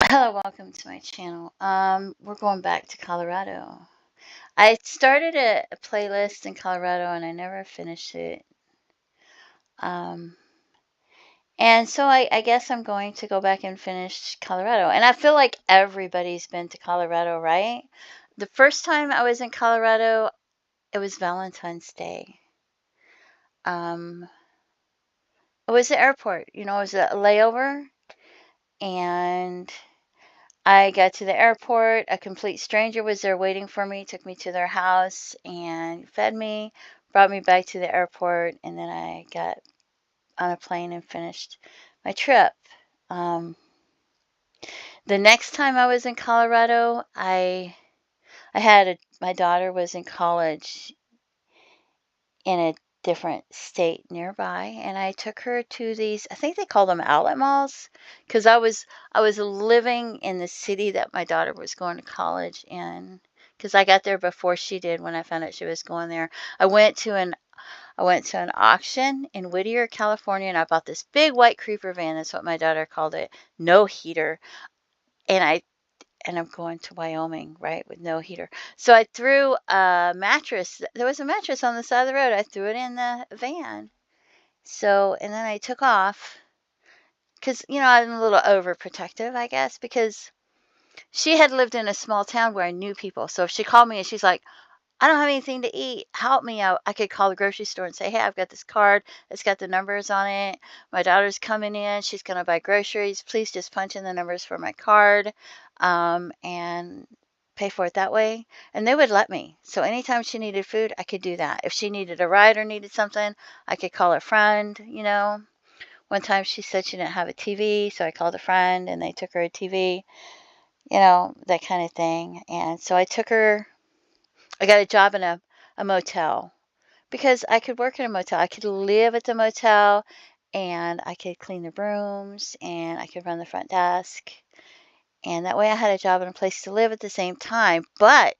Hello, welcome to my channel. We're going back to Colorado. I started a playlist in Colorado and I never finished it. Um, and so I guess I'm going to go back and finish Colorado. And I feel like everybody's been to Colorado, right? The first time I was in Colorado, it was Valentine's Day. Um, it was the airport, it was a layover. And I got to the airport. A complete stranger was there waiting for me, took me to their house and fed me, brought me back to the airport, and then I got on a plane and finished my trip. Um, the next time I was in Colorado, my daughter was in college in a different state nearby, and I took her to these, I think they call them outlet malls, because I was living in the city that my daughter was going to college in, because I got there before she did. When I found out she was going there, I went to an auction in Whittier, California, and I bought this big white creeper van. That's what my daughter called it. No heater. And I'm going to Wyoming, right, with no heater. So I threw a mattress. There was a mattress on the side of the road. I threw it in the van. And then I took off because, I'm a little overprotective, I guess, because she had lived in a small town where I knew people. So if she called me and she's like, I don't have anything to eat, help me out, I could call the grocery store and say, hey, I've got this card. It's got the numbers on it. My daughter's coming in. She's going to buy groceries. Please just punch in the numbers for my card and pay for it that way. And they would let me. So anytime she needed food, I could do that. If she needed a ride or needed something, I could call a friend. One time she said she didn't have a TV, so I called a friend and they took her a TV, that kind of thing. And so I got a job in a motel because I could work in a motel. I could live at the motel and I could clean the rooms and I could run the front desk. And that way I had a job and a place to live at the same time. But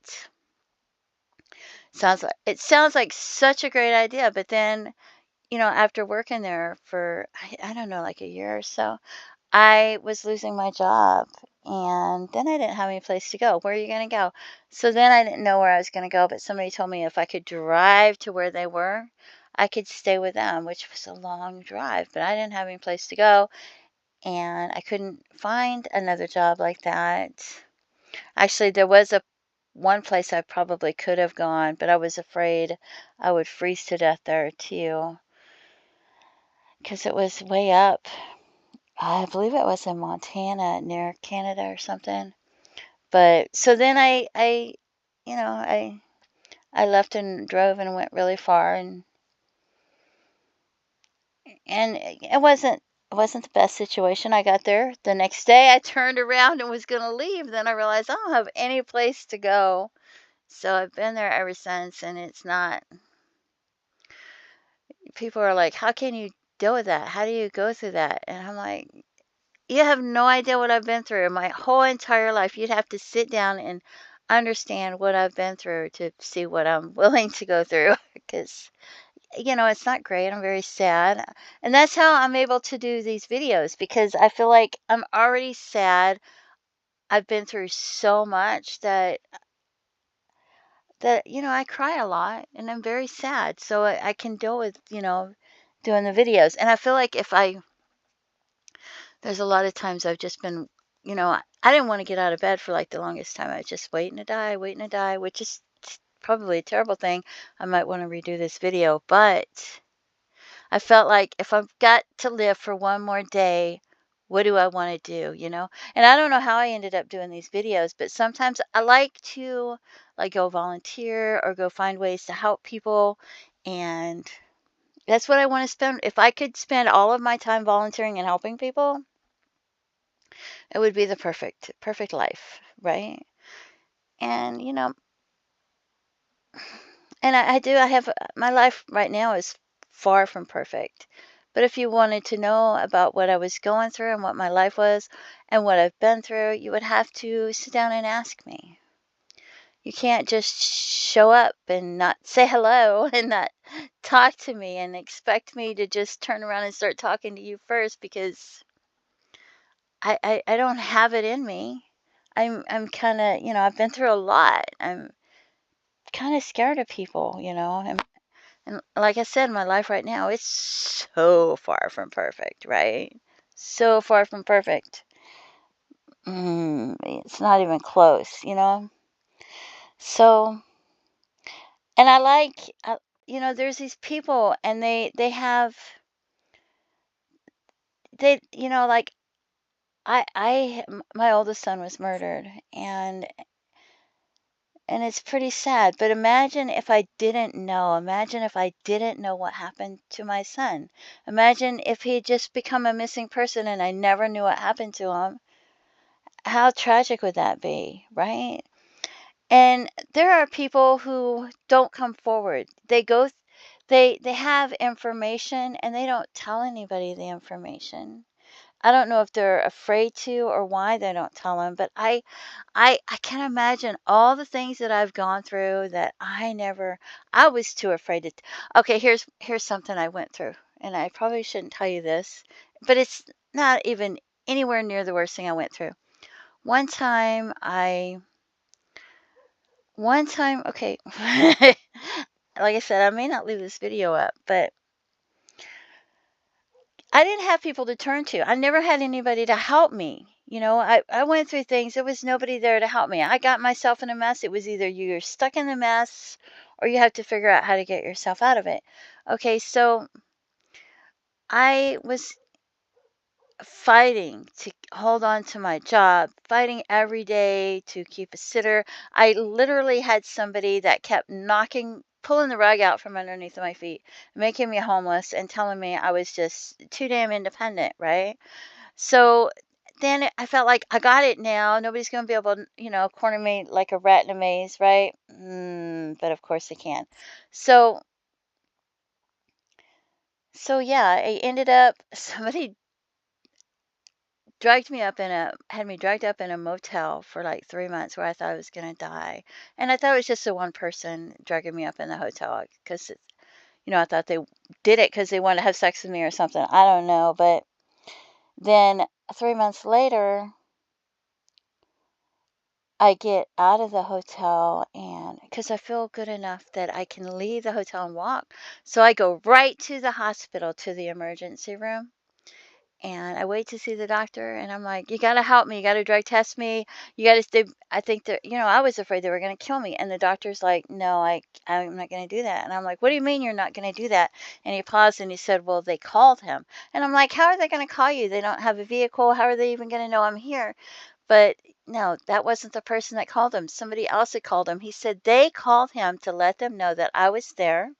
it sounds like such a great idea. But then, after working there for, I don't know, like a year or so, I was losing my job. And then I didn't have any place to go. Where are you going to go? So then I didn't know where I was going to go, but somebody told me if I could drive to where they were, I could stay with them, which was a long drive, but I didn't have any place to go. And I couldn't find another job like that. Actually, there was one place I probably could have gone, but I was afraid I would freeze to death there too, because it was way up. I believe it was in Montana near Canada or something. But so then you know, I left and drove and went really far, and it wasn't the best situation. I got there the next day. I turned around and was gonna leave. Then I realized I don't have any place to go. So I've been there ever since, and it's not. People are like, "How can you deal with that? How do you go through that?" And I'm like, you have no idea what I've been through my whole entire life. You'd have to sit down and understand what I've been through to see what I'm willing to go through because, it's not great. I'm very sad. And that's how I'm able to do these videos because I feel like I'm already sad. I've been through so much that I cry a lot and I'm very sad. So I can deal with, doing the videos. And I feel like there's a lot of times I've just been, I didn't want to get out of bed for like the longest time. I was just waiting to die, which is probably a terrible thing. I might want to redo this video, but I felt like if I've got to live for one more day, what do I want to do? And I don't know how I ended up doing these videos, but sometimes I like to like go volunteer or go find ways to help people. And that's what I want to spend. If I could spend all of my time volunteering and helping people, it would be the perfect life, right? And I have my life right now is far from perfect. But if you wanted to know about what I was going through and what my life was and what I've been through, you would have to sit down and ask me. You can't just show up and not say hello and not talk to me and expect me to just turn around and start talking to you first because I don't have it in me. I'm kind of, I've been through a lot. I'm kind of scared of people, and like I said, my life right now, it's so far from perfect, right? So far from perfect. It's not even close. So, and I like, there's these people, and they have, like my oldest son was murdered, and it's pretty sad. But imagine if I didn't know. Imagine if I didn't know what happened to my son. Imagine if he had just become a missing person and I never knew what happened to him. How tragic would that be, right? And there are people who don't come forward. They have information and they don't tell anybody the information. I don't know if they're afraid to or why they don't tell them, but I can imagine all the things that I've gone through that I was too afraid to. Okay, here's something I went through, and I probably shouldn't tell you this, but it's not even anywhere near the worst thing I went through. One time okay, like I said, I may not leave this video up, but I didn't have people to turn to. I never had anybody to help me. I went through things. There was nobody there to help me. I got myself in a mess. It was either you're stuck in the mess or you have to figure out how to get yourself out of it. Okay, so I was fighting to hold on to my job, fighting every day to keep a sitter. I literally had somebody that kept pulling the rug out from underneath my feet, making me homeless and telling me I was just too damn independent, right? So then I felt like I got it now. Nobody's going to be able to, corner me like a rat in a maze, right? But of course they can. So, so yeah, I ended up, somebody had me dragged up in a motel for like 3 months where I thought I was going to die. And I thought it was just the one person dragging me up in the hotel because, I thought they did it because they wanted to have sex with me or something. I don't know. But then 3 months later, I get out of the hotel and because I feel good enough that I can leave the hotel and walk. So I go right to the hospital, to the emergency room. And I wait to see the doctor, and I'm like, "You gotta help me. You gotta drug test me. You gotta." I think that I was afraid they were gonna kill me, and the doctor's like, "No, I'm not gonna do that." And I'm like, "What do you mean you're not gonna do that?" And he paused and he said, "Well, they called him." And I'm like, "How are they gonna call you? They don't have a vehicle. How are they even gonna know I'm here?" But no, that wasn't the person that called him. Somebody else had called him. He said they called him to let them know that I was there,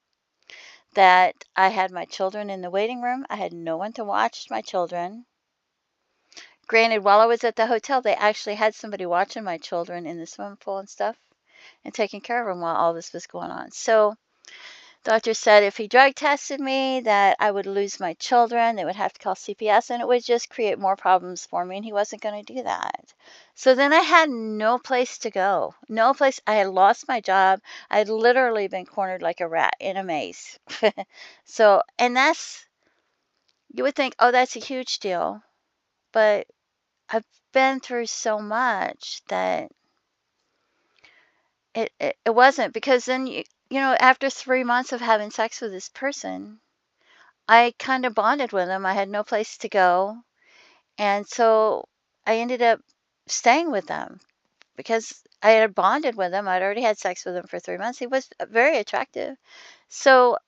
that I had my children in the waiting room. I had no one to watch my children. Granted, while I was at the hotel, they actually had somebody watching my children in the swimming pool and stuff and taking care of them while all this was going on. So, doctor said if he drug tested me, that I would lose my children. They would have to call CPS, and it would just create more problems for me, and he wasn't going to do that. So then I had no place to go. No place. I had lost my job. I had literally been cornered like a rat in a maze. So, and you would think, oh, that's a huge deal. But I've been through so much that it wasn't, because then after 3 months of having sex with this person, I kind of bonded with him. I had no place to go. And so I ended up staying with them because I had bonded with him. I'd already had sex with him for 3 months. He was very attractive. So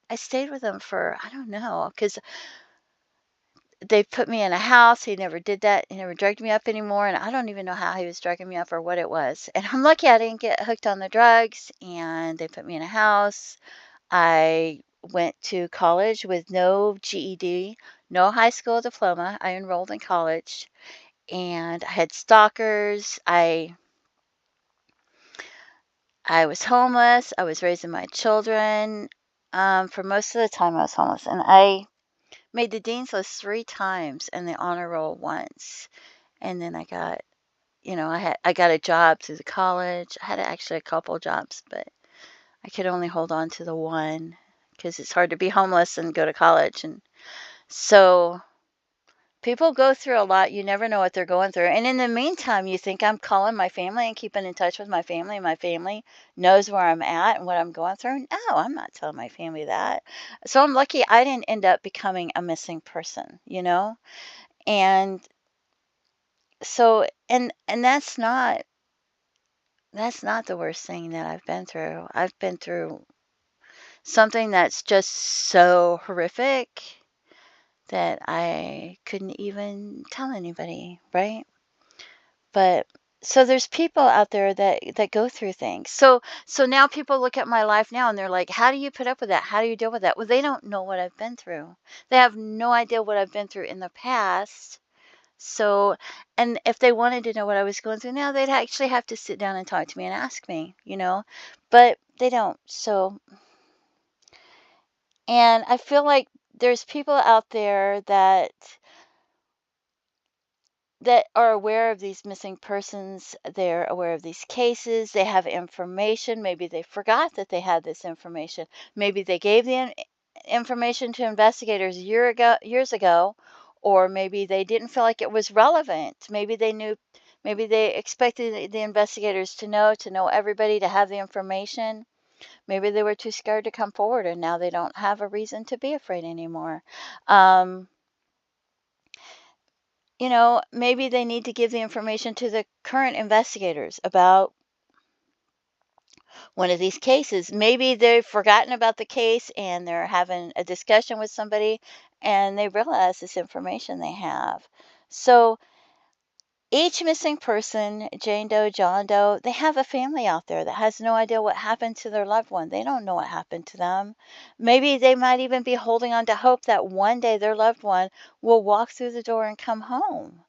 I stayed with him for, I don't know, because they put me in a house. He never did that. He never drugged me up anymore. And I don't even know how he was drugging me up or what it was. And I'm lucky I didn't get hooked on the drugs. And they put me in a house. I went to college with no GED, no high school diploma. I enrolled in college and I had stalkers. I was homeless. I was raising my children. For most of the time I was homeless. And I made the dean's list 3 times and the honor roll once. And then I got a job through the college. I had actually a couple jobs, but I could only hold on to the one because it's hard to be homeless and go to college. And so, People go through a lot. You never know what they're going through. And in the meantime, you think I'm calling my family and keeping in touch with my family, and my family knows where I'm at and what I'm going through. No, I'm not telling my family that. So I'm lucky I didn't end up becoming a missing person, you know? And so and that's not the worst thing that I've been through. I've been through something that's just so horrific that I couldn't even tell anybody, right? But so there's people out there that go through things. So now people look at my life now and they're like, "How do you put up with that? How do you deal with that?" Well, they don't know what I've been through. They have no idea what I've been through in the past. So, and if they wanted to know what I was going through now, they'd actually have to sit down and talk to me and ask me, you know? But they don't. So, and I feel like there's people out there that are aware of these missing persons. They're aware of these cases. They have information. Maybe they forgot that they had this information. Maybe they gave the information to investigators years ago, or maybe they didn't feel like it was relevant. Maybe they expected the investigators to know everybody, to have the information. Maybe they were too scared to come forward, and now they don't have a reason to be afraid anymore. Um, maybe they need to give the information to the current investigators about one of these cases. Maybe they've forgotten about the case and they're having a discussion with somebody and they realize this information they have. So each missing person, Jane Doe, John Doe, they have a family out there that has no idea what happened to their loved one. They don't know what happened to them. Maybe they might even be holding on to hope that one day their loved one will walk through the door and come home.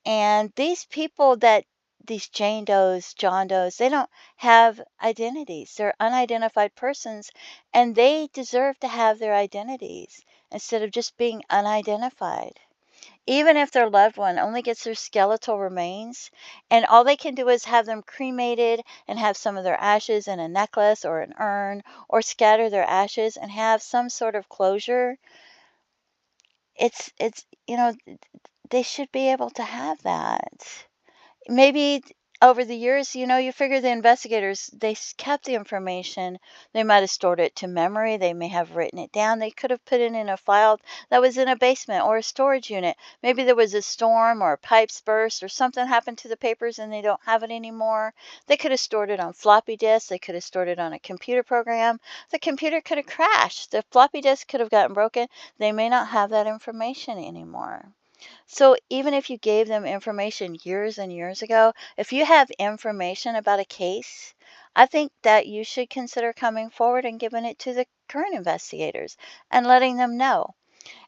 And these Jane Does, John Does, they don't have identities. They're unidentified persons, and they deserve to have their identities instead of just being unidentified. Even if their loved one only gets their skeletal remains, and all they can do is have them cremated and have some of their ashes in a necklace or an urn, or scatter their ashes and have some sort of closure, it's they should be able to have that. Maybe over the years, you figure the investigators, kept the information. They might have stored it to memory. They may have written it down. They could have put it in a file that was in a basement or a storage unit. Maybe there was a storm or pipes burst or something happened to the papers and they don't have it anymore. They could have stored it on floppy disks. They could have stored it on a computer program. The computer could have crashed. The floppy disk could have gotten broken. They may not have that information anymore. So even if you gave them information years and years ago, if you have information about a case, I think that you should consider coming forward and giving it to the current investigators and letting them know.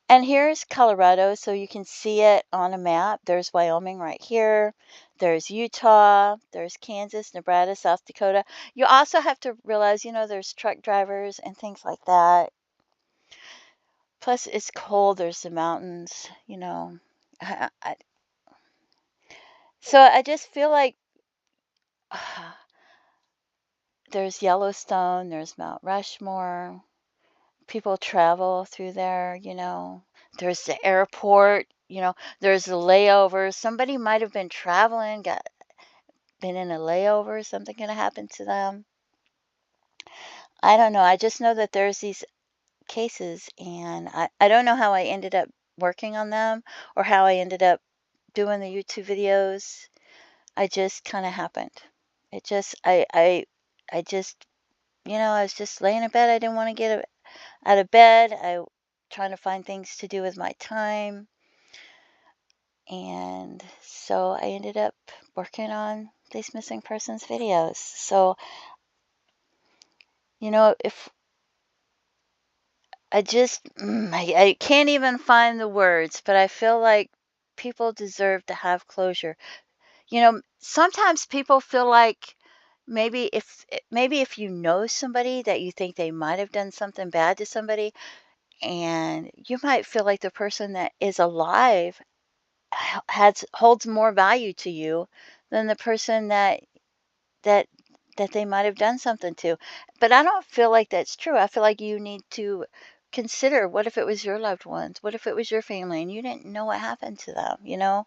And here's Colorado, so you can see it on a map. There's Wyoming right here. There's Utah. There's Kansas, Nebraska, South Dakota. You also have to realize, there's truck drivers and things like that. Plus, it's cold. There's the mountains. I, I, So I just feel like there's Yellowstone, there's Mount Rushmore. People travel through there. There's the airport. There's the layovers. Somebody might have been traveling, been in a layover, something gonna happen to them. I don't know. I just know that there's these cases and I don't know how I ended up working on them or how I ended up doing the YouTube videos. I just kind of happened. It just I just I was just laying in bed. I didn't want to get out of bed. I trying to find things to do with my time. And so I ended up working on these missing persons videos. So, if I can't even find the words, but I feel like people deserve to have closure. Sometimes people feel like maybe if you know somebody that you think they might have done something bad to somebody, and you might feel like the person that is alive has holds more value to you than the person that that they might have done something to. But I don't feel like that's true. I feel like you need to consider, what if it was your loved ones? What if it was your family and you didn't know what happened to them, you know?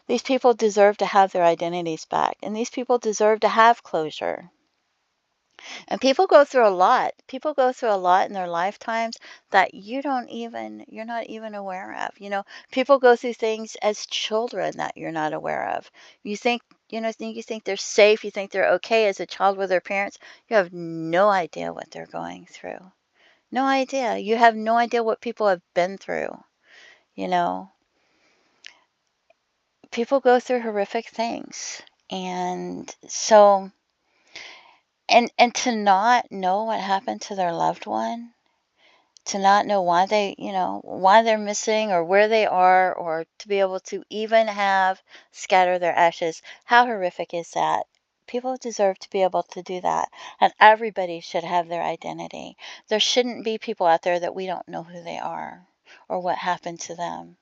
These people deserve to have their identities back, and these people deserve to have closure. And people go through a lot. People go through a lot in their lifetimes that you're not even aware of. You know, people go through things as children that you're not aware of. You think, you think they're safe, you think they're okay as a child with their parents. You have no idea what they're going through. No idea. You have no idea what people have been through, you know. People go through horrific things. And so and to not know what happened to their loved one, to not know why why they're missing or where they are, or to be able to even have scatter their ashes. How horrific is that? People deserve to be able to do that. And everybody should have their identity. There shouldn't be people out there that we don't know who they are or what happened to them.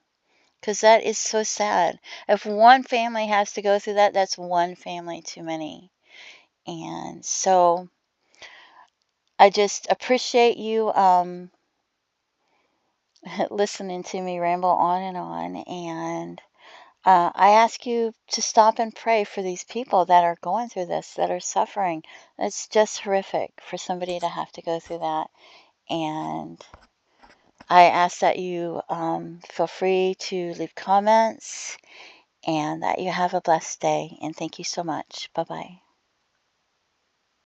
Because that is so sad. If one family has to go through that, that's one family too many. And so I just appreciate you listening to me ramble on and on. And I ask you to stop and pray for these people that are going through this, that are suffering. It's just horrific for somebody to have to go through that. And I ask that you feel free to leave comments and that you have a blessed day. And thank you so much. Bye bye.